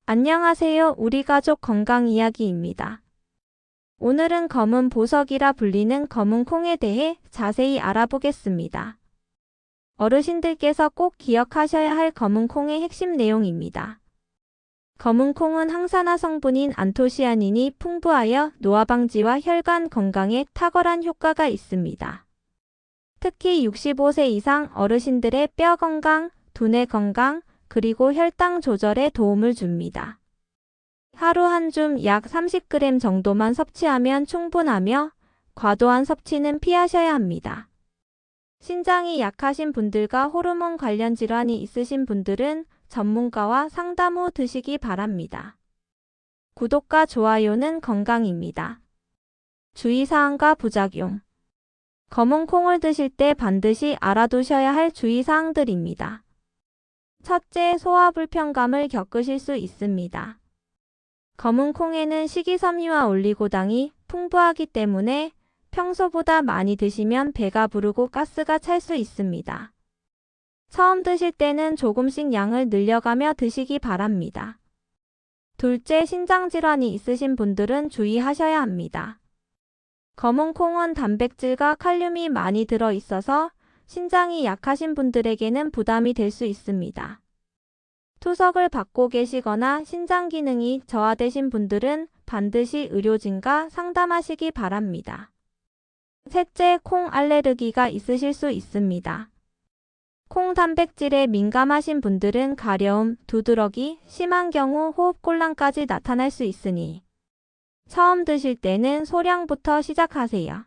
안녕하세요. 우리 가족 건강 이야기입니다. 오늘은 검은 보석이라 불리는 검은 콩에 대해 자세히 알아보겠습니다. 어르신들께서 꼭 기억하셔야 할 검은 콩의 핵심 내용입니다. 검은 콩은 항산화 성분인 안토시아닌이 풍부하여 노화 방지와 혈관 건강에 탁월한 효과가 있습니다. 특히 65세 이상 어르신들의 뼈 건강, 두뇌 건강, 그리고 혈당 조절에 도움을 줍니다. 하루 한 줌 약 30g 정도만 섭취하면 충분하며 과도한 섭취는 피하셔야 합니다. 신장이 약하신 분들과 호르몬 관련 질환이 있으신 분들은 전문가와 상담 후 드시기 바랍니다. 구독과 좋아요는 건강입니다. 주의사항과 부작용. 검은 콩을 드실 때 반드시 알아두셔야 할 주의사항들입니다. 첫째, 소화 불편감을 겪으실 수 있습니다. 검은 콩에는 식이섬유와 올리고당이 풍부하기 때문에 평소보다 많이 드시면 배가 부르고 가스가 찰 수 있습니다. 처음 드실 때는 조금씩 양을 늘려가며 드시기 바랍니다. 둘째, 신장질환이 있으신 분들은 주의하셔야 합니다. 검은 콩은 단백질과 칼륨이 많이 들어있어서 신장이 약하신 분들에게는 부담이 될 수 있습니다. 투석을 받고 계시거나 신장 기능이 저하되신 분들은 반드시 의료진과 상담하시기 바랍니다. 셋째, 콩 알레르기가 있으실 수 있습니다. 콩 단백질에 민감하신 분들은 가려움, 두드러기, 심한 경우 호흡곤란까지 나타날 수 있으니 처음 드실 때는 소량부터 시작하세요.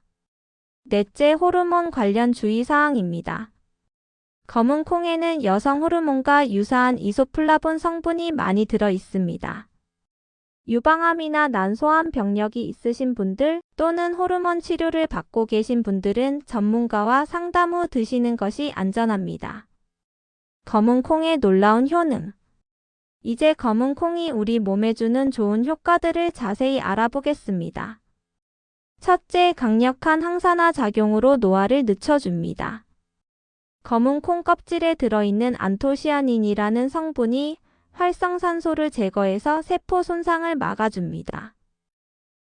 넷째, 호르몬 관련 주의사항입니다. 검은 콩에는 여성 호르몬과 유사한 이소플라본 성분이 많이 들어 있습니다. 유방암이나 난소암 병력이 있으신 분들 또는 호르몬 치료를 받고 계신 분들은 전문가와 상담 후 드시는 것이 안전합니다. 검은 콩의 놀라운 효능. 이제 검은 콩이 우리 몸에 주는 좋은 효과들을 자세히 알아보겠습니다. 첫째, 강력한 항산화 작용으로 노화를 늦춰줍니다. 검은 콩 껍질에 들어있는 안토시아닌이라는 성분이 활성산소를 제거해서 세포 손상을 막아줍니다.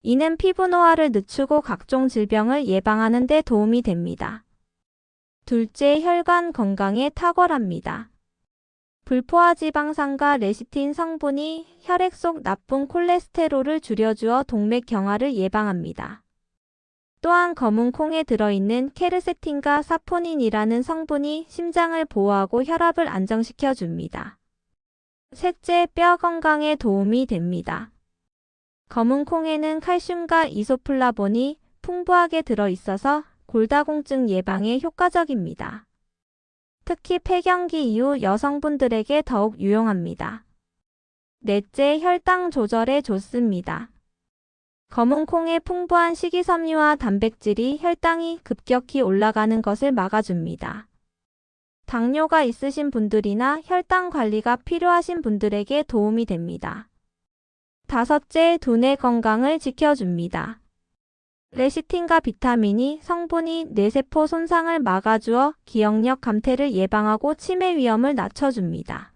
이는 피부 노화를 늦추고 각종 질병을 예방하는 데 도움이 됩니다. 둘째, 혈관 건강에 탁월합니다. 불포화 지방산과 레시틴 성분이 혈액 속 나쁜 콜레스테롤을 줄여주어 동맥 경화를 예방합니다. 또한 검은 콩에 들어있는 케르세틴과 사포닌이라는 성분이 심장을 보호하고 혈압을 안정시켜 줍니다. 셋째, 뼈 건강에 도움이 됩니다. 검은 콩에는 칼슘과 이소플라본이 풍부하게 들어있어서 골다공증 예방에 효과적입니다. 특히 폐경기 이후 여성분들에게 더욱 유용합니다. 넷째, 혈당 조절에 좋습니다. 검은 콩의 풍부한 식이섬유와 단백질이 혈당이 급격히 올라가는 것을 막아줍니다. 당뇨가 있으신 분들이나 혈당 관리가 필요하신 분들에게 도움이 됩니다. 다섯째, 두뇌 건강을 지켜줍니다. 레시틴과 비타민이 성분이 뇌세포 손상을 막아주어 기억력 감퇴를 예방하고 치매 위험을 낮춰줍니다.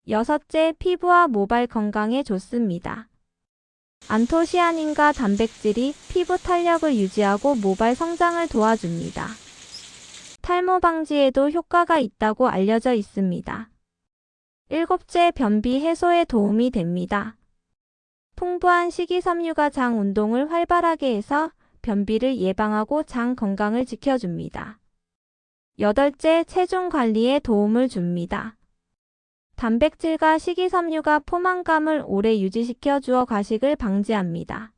여섯째, 피부와 모발 건강에 좋습니다. 안토시아닌과 단백질이 피부 탄력을 유지하고 모발 성장을 도와줍니다. 탈모 방지에도 효과가 있다고 알려져 있습니다. 일곱째, 변비 해소에 도움이 됩니다. 풍부한 식이섬유가 장 운동을 활발하게 해서 변비를 예방하고 장 건강을 지켜줍니다. 여덟째, 체중 관리에 도움을 줍니다. 단백질과 식이섬유가 포만감을 오래 유지시켜 주어 과식을 방지합니다.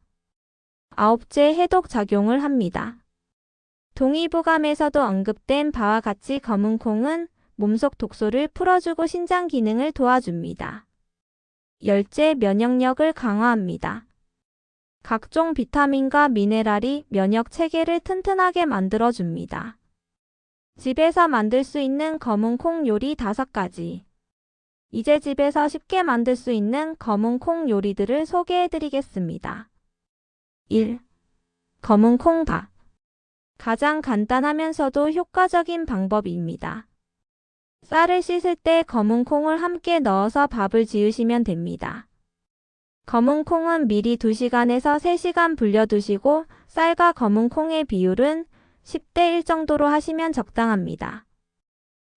아홉째, 해독 작용을 합니다. 동의보감에서도 언급된 바와 같이 검은 콩은 몸속 독소를 풀어주고 신장 기능을 도와줍니다. 열째, 면역력을 강화합니다. 각종 비타민과 미네랄이 면역 체계를 튼튼하게 만들어줍니다. 집에서 만들 수 있는 검은 콩 요리 5가지. 이제 집에서 쉽게 만들 수 있는 검은 콩 요리들을 소개해드리겠습니다. 1. 검은 콩밥. 가장 간단하면서도 효과적인 방법입니다. 쌀을 씻을 때 검은 콩을 함께 넣어서 밥을 지으시면 됩니다. 검은 콩은 미리 2시간에서 3시간 불려두시고 쌀과 검은 콩의 비율은 10대 1 정도로 하시면 적당합니다.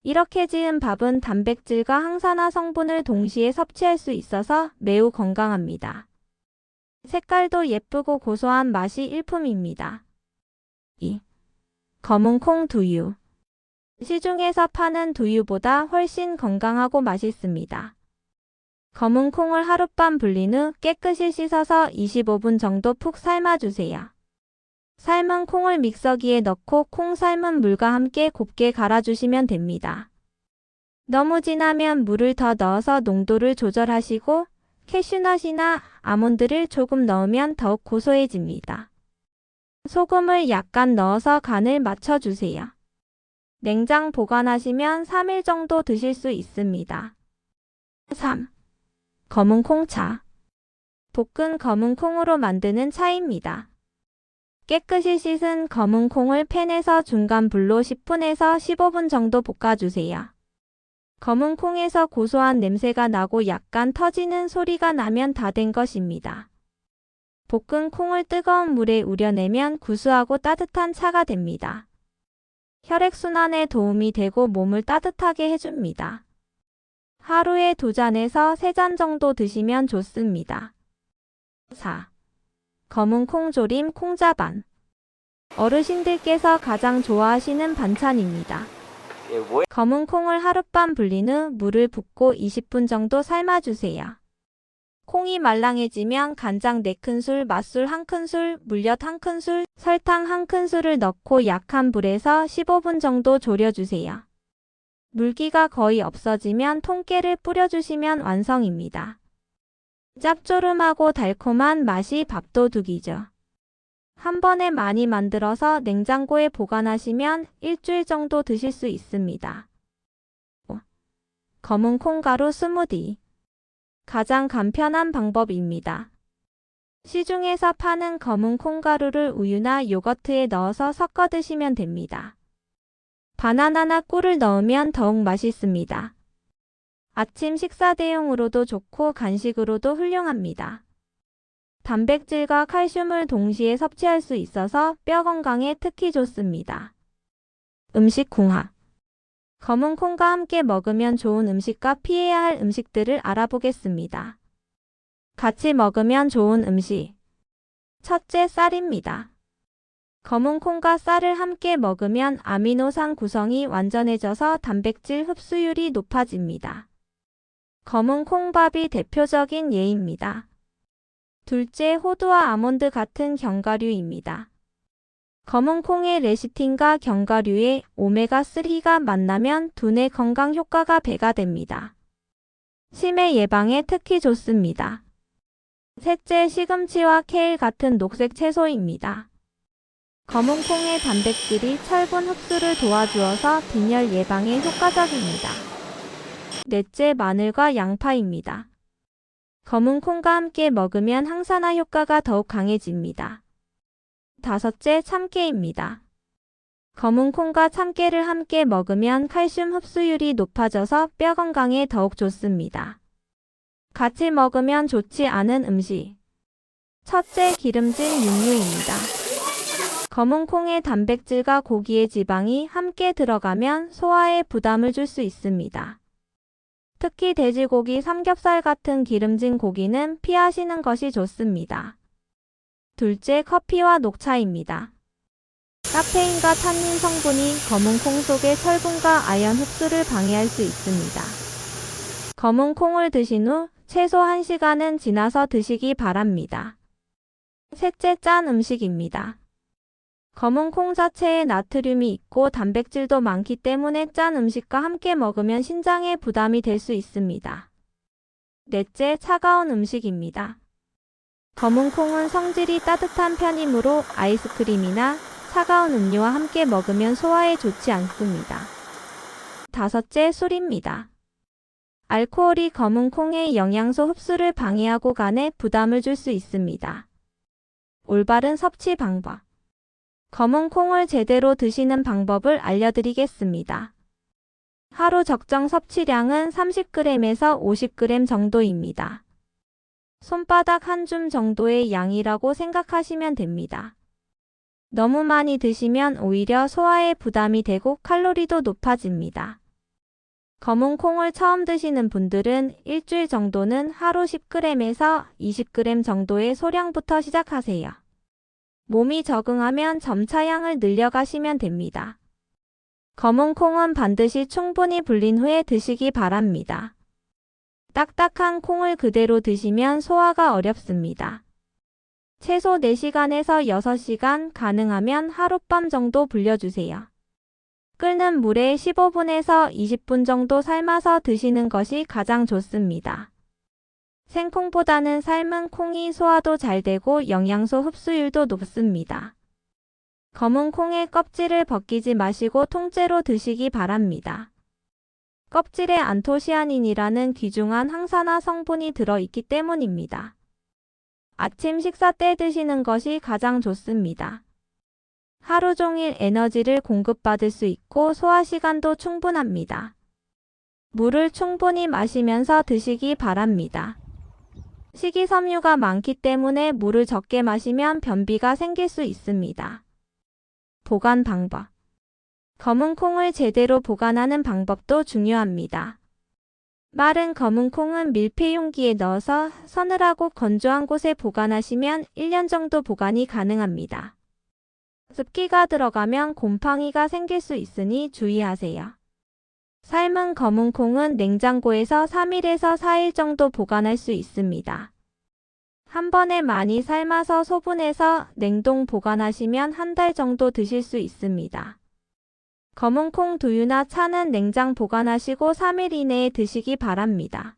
이렇게 지은 밥은 단백질과 항산화 성분을 동시에 섭취할 수 있어서 매우 건강합니다. 색깔도 예쁘고 고소한 맛이 일품입니다. 2. 검은 콩 두유. 시중에서 파는 두유보다 훨씬 건강하고 맛있습니다. 검은 콩을 하룻밤 불린 후 깨끗이 씻어서 25분 정도 푹 삶아주세요. 삶은 콩을 믹서기에 넣고 콩 삶은 물과 함께 곱게 갈아주시면 됩니다. 너무 진하면 물을 더 넣어서 농도를 조절하시고 캐슈넛이나 아몬드를 조금 넣으면 더욱 고소해집니다. 소금을 약간 넣어서 간을 맞춰주세요. 냉장 보관하시면 3일 정도 드실 수 있습니다. 3. 검은 콩차. 볶은 검은 콩으로 만드는 차입니다. 깨끗이 씻은 검은 콩을 팬에서 중간 불로 10분에서 15분 정도 볶아주세요. 검은 콩에서 고소한 냄새가 나고 약간 터지는 소리가 나면 다 된 것입니다. 볶은 콩을 뜨거운 물에 우려내면 구수하고 따뜻한 차가 됩니다. 혈액순환에 도움이 되고 몸을 따뜻하게 해줍니다. 하루에 2잔에서 3잔 정도 드시면 좋습니다. 4. 검은 콩조림 콩자반. 어르신들께서 가장 좋아하시는 반찬입니다. 검은 콩을 하룻밤 불린 후 물을 붓고 20분 정도 삶아주세요. 콩이 말랑해지면 간장 4큰술, 맛술 1큰술, 물엿 1큰술, 설탕 1큰술을 넣고 약한 불에서 15분 정도 졸여주세요. 물기가 거의 없어지면 통깨를 뿌려주시면 완성입니다. 짭조름하고 달콤한 맛이 밥도둑이죠. 한 번에 많이 만들어서 냉장고에 보관하시면 일주일 정도 드실 수 있습니다. 5. 검은 콩가루 스무디. 가장 간편한 방법입니다. 시중에서 파는 검은 콩가루를 우유나 요거트에 넣어서 섞어 드시면 됩니다. 바나나나 꿀을 넣으면 더욱 맛있습니다. 아침 식사 대용으로도 좋고 간식으로도 훌륭합니다. 단백질과 칼슘을 동시에 섭취할 수 있어서 뼈 건강에 특히 좋습니다. 음식 궁합. 검은 콩과 함께 먹으면 좋은 음식과 피해야 할 음식들을 알아보겠습니다. 같이 먹으면 좋은 음식. 첫째, 쌀입니다. 검은 콩과 쌀을 함께 먹으면 아미노산 구성이 완전해져서 단백질 흡수율이 높아집니다. 검은 콩밥이 대표적인 예입니다. 둘째, 호두와 아몬드 같은 견과류입니다. 검은 콩의 레시틴과 견과류의 오메가3가 만나면 두뇌 건강 효과가 배가 됩니다. 치매 예방에 특히 좋습니다. 셋째, 시금치와 케일 같은 녹색 채소입니다. 검은 콩의 단백질이 철분 흡수를 도와주어서 빈혈 예방에 효과적입니다. 넷째, 마늘과 양파입니다. 검은 콩과 함께 먹으면 항산화 효과가 더욱 강해집니다. 다섯째, 참깨입니다. 검은 콩과 참깨를 함께 먹으면 칼슘 흡수율이 높아져서 뼈 건강에 더욱 좋습니다. 같이 먹으면 좋지 않은 음식. 첫째, 기름진 육류입니다. 검은 콩의 단백질과 고기의 지방이 함께 들어가면 소화에 부담을 줄 수 있습니다. 특히 돼지고기, 삼겹살 같은 기름진 고기는 피하시는 것이 좋습니다. 둘째, 커피와 녹차입니다. 카페인과 탄닌 성분이 검은 콩 속의 철분과 아연 흡수를 방해할 수 있습니다. 검은 콩을 드신 후 최소 1시간은 지나서 드시기 바랍니다. 셋째, 짠 음식입니다. 검은 콩 자체에 나트륨이 있고 단백질도 많기 때문에 짠 음식과 함께 먹으면 신장에 부담이 될 수 있습니다. 넷째, 차가운 음식입니다. 검은 콩은 성질이 따뜻한 편이므로 아이스크림이나 차가운 음료와 함께 먹으면 소화에 좋지 않습니다. 다섯째, 술입니다. 알코올이 검은 콩의 영양소 흡수를 방해하고 간에 부담을 줄 수 있습니다. 올바른 섭취 방법. 검은 콩을 제대로 드시는 방법을 알려드리겠습니다. 하루 적정 섭취량은 30g에서 50g 정도입니다. 손바닥 한 줌 정도의 양이라고 생각하시면 됩니다. 너무 많이 드시면 오히려 소화에 부담이 되고 칼로리도 높아집니다. 검은 콩을 처음 드시는 분들은 일주일 정도는 하루 10g에서 20g 정도의 소량부터 시작하세요. 몸이 적응하면 점차 양을 늘려가시면 됩니다. 검은 콩은 반드시 충분히 불린 후에 드시기 바랍니다. 딱딱한 콩을 그대로 드시면 소화가 어렵습니다. 최소 4시간에서 6시간, 가능하면 하룻밤 정도 불려주세요. 끓는 물에 15분에서 20분 정도 삶아서 드시는 것이 가장 좋습니다. 생콩보다는 삶은 콩이 소화도 잘 되고 영양소 흡수율도 높습니다. 검은 콩의 껍질을 벗기지 마시고 통째로 드시기 바랍니다. 껍질에 안토시아닌이라는 귀중한 항산화 성분이 들어있기 때문입니다. 아침 식사 때 드시는 것이 가장 좋습니다. 하루 종일 에너지를 공급받을 수 있고 소화 시간도 충분합니다. 물을 충분히 마시면서 드시기 바랍니다. 식이섬유가 많기 때문에 물을 적게 마시면 변비가 생길 수 있습니다. 보관 방법. 검은 콩을 제대로 보관하는 방법도 중요합니다. 마른 검은 콩은 밀폐 용기에 넣어서 서늘하고 건조한 곳에 보관하시면 1년 정도 보관이 가능합니다. 습기가 들어가면 곰팡이가 생길 수 있으니 주의하세요. 삶은 검은 콩은 냉장고에서 3일에서 4일 정도 보관할 수 있습니다. 한 번에 많이 삶아서 소분해서 냉동 보관하시면 한 달 정도 드실 수 있습니다. 검은 콩 두유나 차는 냉장 보관하시고 3일 이내에 드시기 바랍니다.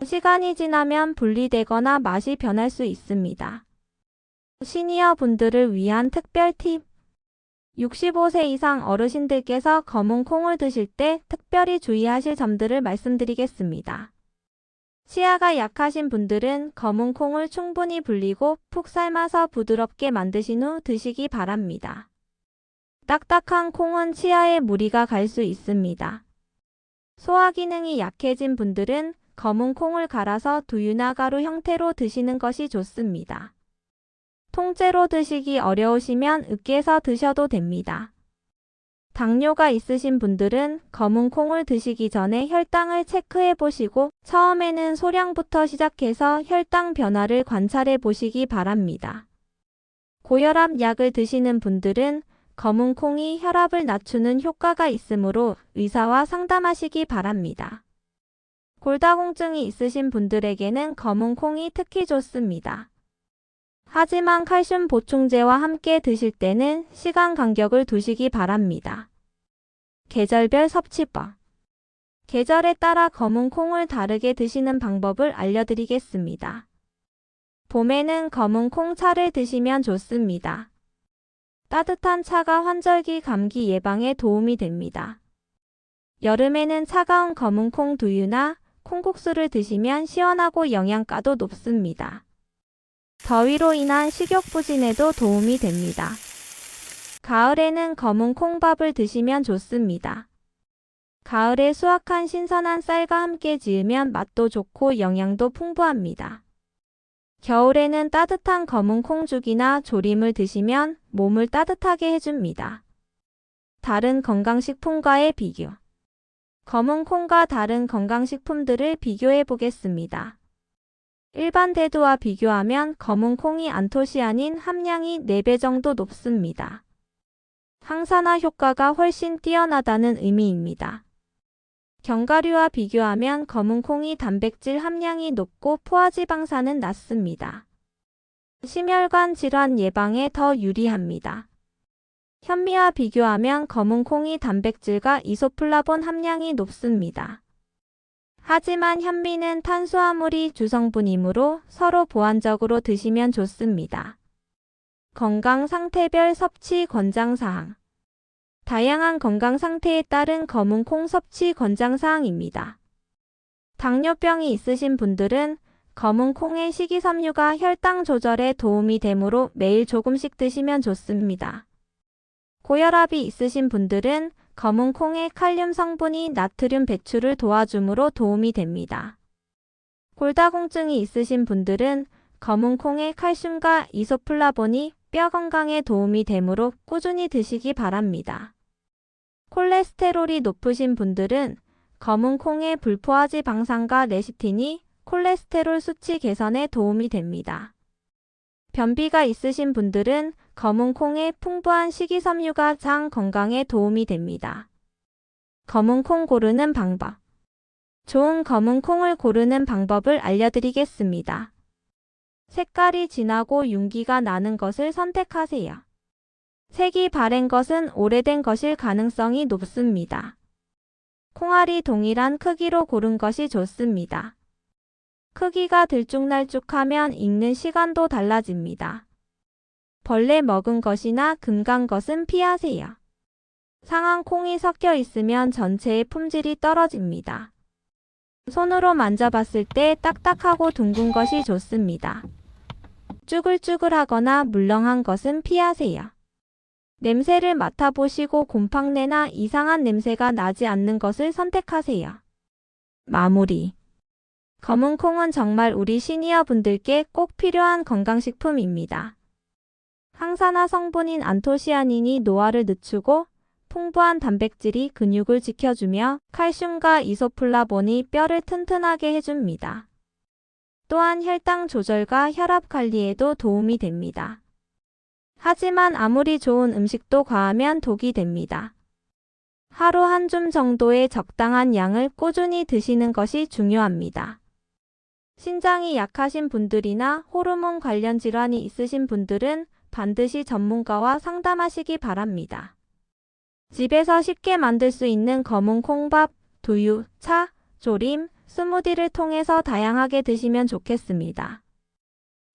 시간이 지나면 분리되거나 맛이 변할 수 있습니다. 시니어 분들을 위한 특별 팁. 65세 이상 어르신들께서 검은 콩을 드실 때 특별히 주의하실 점들을 말씀드리겠습니다. 치아가 약하신 분들은 검은 콩을 충분히 불리고 푹 삶아서 부드럽게 만드신 후 드시기 바랍니다. 딱딱한 콩은 치아에 무리가 갈 수 있습니다. 소화 기능이 약해진 분들은 검은 콩을 갈아서 두유나 가루 형태로 드시는 것이 좋습니다. 통째로 드시기 어려우시면 으깨서 드셔도 됩니다. 당뇨가 있으신 분들은 검은 콩을 드시기 전에 혈당을 체크해 보시고 처음에는 소량부터 시작해서 혈당 변화를 관찰해 보시기 바랍니다. 고혈압 약을 드시는 분들은 검은 콩이 혈압을 낮추는 효과가 있으므로 의사와 상담하시기 바랍니다. 골다공증이 있으신 분들에게는 검은 콩이 특히 좋습니다. 하지만 칼슘 보충제와 함께 드실 때는 시간 간격을 두시기 바랍니다. 계절별 섭취법. 계절에 따라 검은 콩을 다르게 드시는 방법을 알려드리겠습니다. 봄에는 검은 콩차를 드시면 좋습니다. 따뜻한 차가 환절기 감기 예방에 도움이 됩니다. 여름에는 차가운 검은 콩 두유나 콩국수를 드시면 시원하고 영양가도 높습니다. 더위로 인한 식욕부진에도 도움이 됩니다. 가을에는 검은 콩밥을 드시면 좋습니다. 가을에 수확한 신선한 쌀과 함께 지으면 맛도 좋고 영양도 풍부합니다. 겨울에는 따뜻한 검은 콩죽이나 조림을 드시면 몸을 따뜻하게 해줍니다. 다른 건강식품과의 비교. 검은 콩과 다른 건강식품들을 비교해 보겠습니다. 일반 대두와 비교하면 검은 콩이 안토시아닌 함량이 4배 정도 높습니다. 항산화 효과가 훨씬 뛰어나다는 의미입니다. 견과류와 비교하면 검은 콩이 단백질 함량이 높고 포화지방산은 낮습니다. 심혈관 질환 예방에 더 유리합니다. 현미와 비교하면 검은 콩이 단백질과 이소플라본 함량이 높습니다. 하지만 현미는 탄수화물이 주성분이므로 서로 보완적으로 드시면 좋습니다. 건강 상태별 섭취 권장사항. 다양한 건강 상태에 따른 검은 콩 섭취 권장사항입니다. 당뇨병이 있으신 분들은 검은 콩의 식이섬유가 혈당 조절에 도움이 되므로 매일 조금씩 드시면 좋습니다. 고혈압이 있으신 분들은 검은 콩의 칼륨 성분이 나트륨 배출을 도와주므로 도움이 됩니다. 골다공증이 있으신 분들은 검은 콩의 칼슘과 이소플라본이 뼈 건강에 도움이 되므로 꾸준히 드시기 바랍니다. 콜레스테롤이 높으신 분들은 검은 콩의 불포화지 방산과 레시틴이 콜레스테롤 수치 개선에 도움이 됩니다. 변비가 있으신 분들은 검은 콩의 풍부한 식이섬유가 장 건강에 도움이 됩니다. 검은 콩 고르는 방법. 좋은 검은 콩을 고르는 방법을 알려드리겠습니다. 색깔이 진하고 윤기가 나는 것을 선택하세요. 색이 바랜 것은 오래된 것일 가능성이 높습니다. 콩알이 동일한 크기로 고른 것이 좋습니다. 크기가 들쭉날쭉하면 익는 시간도 달라집니다. 벌레 먹은 것이나 금 간 것은 피하세요. 상한 콩이 섞여 있으면 전체의 품질이 떨어집니다. 손으로 만져봤을 때 딱딱하고 둥근 것이 좋습니다. 쭈글쭈글하거나 물렁한 것은 피하세요. 냄새를 맡아보시고 곰팡내나 이상한 냄새가 나지 않는 것을 선택하세요. 마무리. 검은 콩은 정말 우리 시니어 분들께 꼭 필요한 건강식품입니다. 항산화 성분인 안토시아닌이 노화를 늦추고 풍부한 단백질이 근육을 지켜주며 칼슘과 이소플라본이 뼈를 튼튼하게 해줍니다. 또한 혈당 조절과 혈압 관리에도 도움이 됩니다. 하지만 아무리 좋은 음식도 과하면 독이 됩니다. 하루 한 줌 정도의 적당한 양을 꾸준히 드시는 것이 중요합니다. 신장이 약하신 분들이나 호르몬 관련 질환이 있으신 분들은 반드시 전문가와 상담하시기 바랍니다. 집에서 쉽게 만들 수 있는 검은 콩밥, 두유, 차, 조림, 스무디를 통해서 다양하게 드시면 좋겠습니다.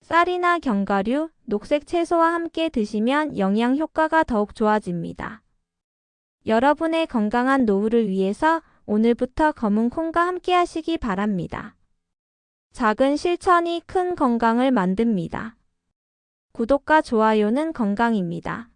쌀이나 견과류, 녹색 채소와 함께 드시면 영양 효과가 더욱 좋아집니다. 여러분의 건강한 노후를 위해서 오늘부터 검은 콩과 함께 하시기 바랍니다. 작은 실천이 큰 건강을 만듭니다. 구독과 좋아요는 건강입니다.